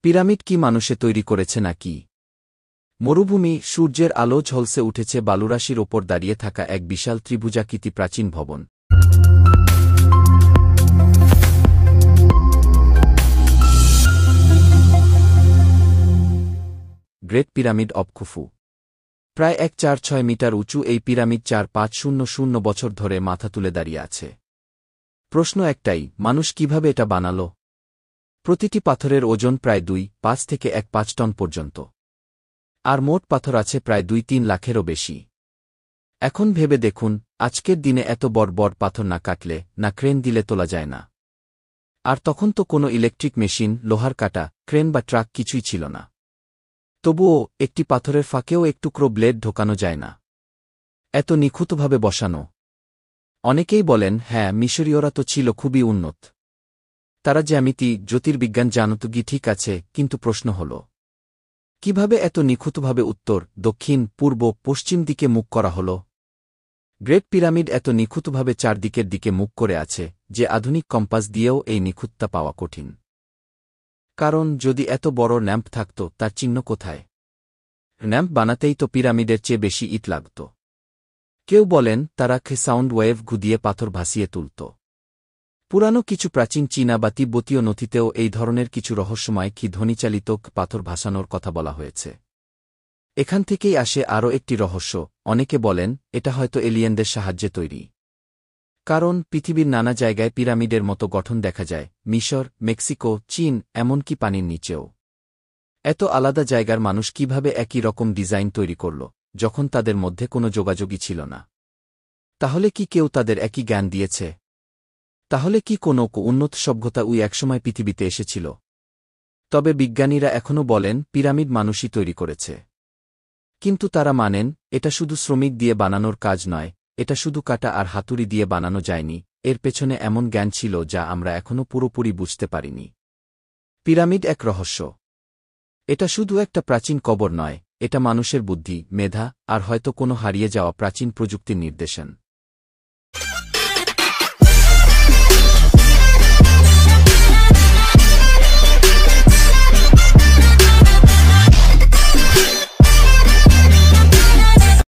Pyramid কি মানুষে তৈরি করেছে নাকি? মরুভূমি, সূর্যের আলো ঝলসে উঠেছে বালুরাশির ওপর দাঁড়িয়ে থাকা এক বিশাল ত্রিভুজাকৃতি প্রাচীন ভবন। Great pyramid of Khufu. প্রায় 1.46 মিটার উঁচু এই পিরামিড 4,500 বছর ধরে মাথা তুলে দাঁড়িয়ে আছে। প্রশ্ন একটাই, মানুষ কিভাবে এটা বানাল? প্রতিটি পাথরের ওজন প্রায় 2.5 থেকে 1.5 টন পর্যন্ত। আর মোট পাথর আছে প্রায় 2-3 লাখেরও বেশি। এখন ভেবে দেখুন, আজকের দিনে এত বড় বড় পাথর না কাটলে, না ক্রেন দিলে তোলা যায় না। আর তখন তো কোনো ইলেকট্রিক মেশিন, লোহার কাটা, ক্রেন বা ট্রাক কিছুই ছিল না। তবুও একটি পাথরের ফাঁকেও এক টুকরো ব্লেড ঢোকানো যায় না। এত নিখুঁতভাবে বসানো। অনেকেই বলেন, হ্যাঁ, মিশরীয়রা তো ছিল খুবই উন্নত। তারা জ্যামিতি, জ্যোতির্বিজ্ঞান জানত কি, ঠিক আছে, কিন্তু প্রশ্ন হল, কিভাবে এত নিখুঁতভাবে উত্তর, দক্ষিণ, পূর্ব, পশ্চিম দিকে মুখ করা হল? গ্রেট পিরামিড এত নিখুঁতভাবে চারদিকের দিকে মুখ করে আছে যে আধুনিক কম্পাস দিয়েও এই নিখুঁততা পাওয়া কঠিন। কারণ যদি এত বড় ল্যাম্প থাকত, তার চিহ্ন কোথায়? ল্যাম্প বানাতেই তো পিরামিডের চেয়ে বেশি ইট লাগত। কেউ বলেন তারা সাউন্ড ওয়েভ ঘুদিয়ে পাথর ভাসিয়ে তুলত। পুরানো কিছু প্রাচীন চীনা বা তিব্বতীয় নথিতেও এই ধরনের কিছু রহস্যময় ধ্বনিচালিত পাথর ভাসানোর কথা বলা হয়েছে। এখান থেকেই আসে আরও একটি রহস্য। অনেকে বলেন এটা হয়তো এলিয়েনদের সাহায্যে তৈরি। কারণ পৃথিবীর নানা জায়গায় পিরামিডের মতো গঠন দেখা যায়, মিশর, মেক্সিকো, চীন, এমনকি পানির নিচেও। এত আলাদা জায়গার মানুষ কিভাবে একই রকম ডিজাইন তৈরি করল, যখন তাদের মধ্যে কোনো যোগাযোগই ছিল না? তাহলে কি কেউ তাদের একই জ্ঞান দিয়েছে? তাহলে কি কোনো উন্নত সভ্যতা একসময় পৃথিবীতে এসেছিল? তবে বিজ্ঞানীরা এখনও বলেন পিরামিড মানুষই তৈরি করেছে। কিন্তু তারা মানেন, এটা শুধু শ্রমিক দিয়ে বানানোর কাজ নয়, এটা শুধু কাটা আর হাতুড়ি দিয়ে বানানো যায়নি, এর পেছনে এমন জ্ঞান ছিল যা আমরা এখনও পুরোপুরি বুঝতে পারিনি। পিরামিড এক রহস্য। এটা শুধু একটা প্রাচীন কবর নয়, এটা মানুষের বুদ্ধি, মেধা আর হয়তো কোনো হারিয়ে যাওয়া প্রাচীন প্রযুক্তির নির্দেশন।